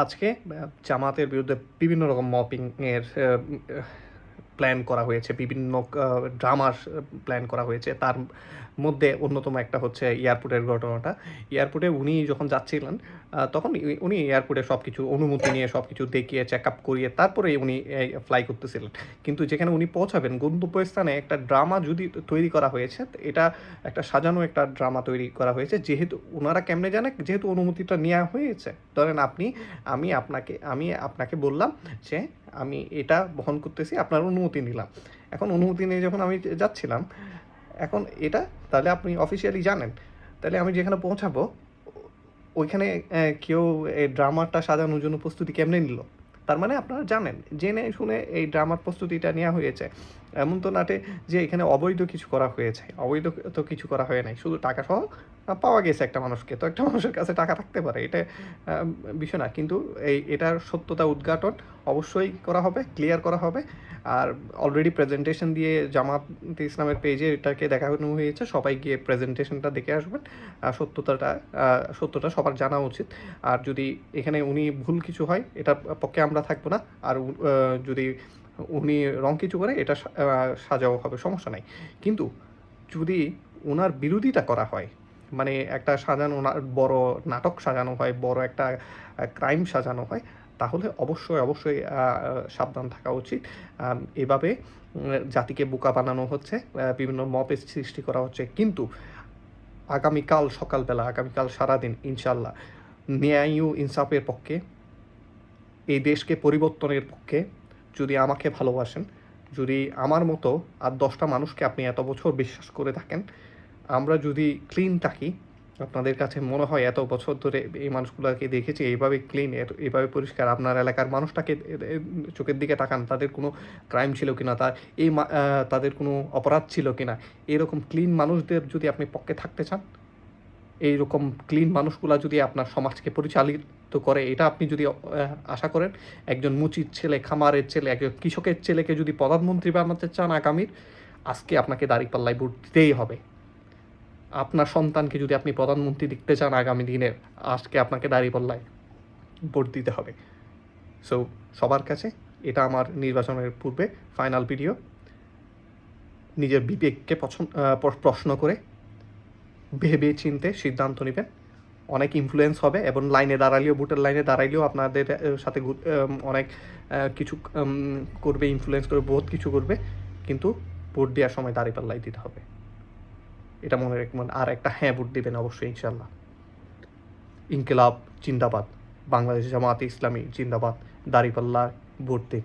আজকে জামাতের বিরুদ্ধে বিভিন্ন রকম মপিংয়ের প্ল্যান করা হয়েছে, বিভিন্ন ড্রামার প্ল্যান করা হয়েছে। তার মধ্যে অন্যতম একটা হচ্ছে এয়ারপোর্টের ঘটনাটা। এয়ারপোর্টে উনি যখন যাচ্ছিলেন তখন উনি এয়ারপোর্টে সব কিছু অনুমতি নিয়ে সব কিছু দেখিয়ে চেক আপ করিয়ে তারপরে উনি ফ্লাই করতেছিলেন। কিন্তু যেখানে উনি পৌঁছাবেন গন্তব্যস্থানে একটা ড্রামা যদি তৈরি করা হয়েছে, এটা একটা সাজানো একটা ড্রামা তৈরি করা হয়েছে। যেহেতু ওনারা কেমনে জানে, যেহেতু অনুমতিটা নেওয়া হয়েছে, ধরেন আমি আপনাকে বললাম যে আমি এটা বহন করতেছি, আপনার অনুমতি নিলাম। এখন অনুমতি নিয়ে যখন আমি যাচ্ছিলাম, এখন এটা তাহলে আপনি অফিসিয়ালি জানেন। তাহলে আমি যেখানে পৌঁছাবো ওইখানে কেউ এই ড্রামাটা সাজানোর জন্য প্রস্তুতি কেমনে নিল? তার মানে আপনারা জানেন, জেনে শুনে এই ড্রামার প্রস্তুতিটা নেওয়া হয়েছে। এমন তো নাটে যে এখানে অবৈধ কিছু করা হয়েছে, অবৈধ তো কিছু করা হয় নাই, শুধু টাকা সহ পাওয়া গেছে একটা মানুষকে। তো একটা মানুষের কাছে টাকা থাকতে পারে, এটা বিষয় না। কিন্তু এটার সত্যতা উদ্ঘাটন অবশ্যই করা হবে, ক্লিয়ার করা হবে। আর অলরেডি প্রেজেন্টেশন দিয়ে জামাত ইসলামের পেজে এটাকে দেখানো হয়েছে, সবাই গিয়ে প্রেজেন্টেশনটা দেখে আসবেন। সত্যটা সবার জানা উচিত। আর যদি এখানে উনি ভুল কিছু হয়, এটার পক্ষে আমরা থাকবো না। আর যদি উনি রং কিছু করে, এটা সাজাও হবে, সমস্যা নাই। কিন্তু যদি ওনার বিরোধিতা করা হয়, মানে একটা সাজানো বড় নাটক সাজানো হয়, বড় একটা ক্রাইম সাজানো হয়, তাহলে অবশ্যই সাবধান থাকা উচিত। এভাবে জাতিকে বোকা বানানো হচ্ছে, বিভিন্ন মপের সৃষ্টি করা হচ্ছে। কিন্তু আগামীকাল সারাদিন ইনশাল্লাহ ন্যায় ও ইনসাফের পক্ষে, এই দেশকে পরিবর্তনের পক্ষে, যদি আমাকে ভালোবাসেন, যদি আমার মতো আর 10টা মানুষকে আপনি এত বছর বিশ্বাস করে থাকেন, আমরা যদি ক্লিন থাকি, আপনাদের কাছে মনে হয় এত বছর ধরে এই মানুষগুলোকে দেখেছি এইভাবে ক্লিন, এইভাবে পরিষ্কার, আপনার এলাকার মানুষটাকে চোখের দিকে তাকান, তাদের কোনো ক্রাইম ছিল কিনা, তাদের কোনো অপরাধ ছিল কিনা, এরকম ক্লিন মানুষদের যদি আপনি পক্ষে থাকতে চান, এইরকম ক্লিন মানুষগুলা যদি আপনার সমাজকে পরিচালিত করে, এটা আপনি যদি আশা করেন, একজন মুচির ছেলে, খামারের ছেলে, একজন কৃষকের ছেলেকে যদি প্রধানমন্ত্রী বানাতে চান আগামীর, আজকে আপনাকে দাঁড়িপাল্লায় ভোট দিতেই হবে। আপনার সন্তানকে যদি আপনি প্রধানমন্ত্রী দেখতে চান আগামী দিনে, আজকে আপনাকে দাঁড়িপাল্লায় ভোট দিতে হবে। সো সবার কাছে এটা আমার নির্বাচনের পূর্বে ফাইনাল ভিডিও। নিজের বিবেককে প্রশ্ন করে ভেবে চিনতে সিদ্ধান্ত নেবেন। অনেক ইনফ্লুয়েন্স হবে, এবং ভোটের লাইনে দাঁড়াইলেও আপনাদের সাথে অনেক কিছু করবে, ইনফ্লুয়েন্স করবে, বহুত কিছু করবে। কিন্তু ভোট দেওয়ার সময় দাঁড়িপাল্লাই দিতে হবে, এটা মনে রাখবেন। আর একটা হ্যাঁ ভোট দেবেন অবশ্যই ইনশাল্লাহ। ইনকিলাব জিন্দাবাদ, বাংলাদেশ জামায়াতে ইসলামী জিন্দাবাদ, দাঁড়িপাল্লা ভোট দিন।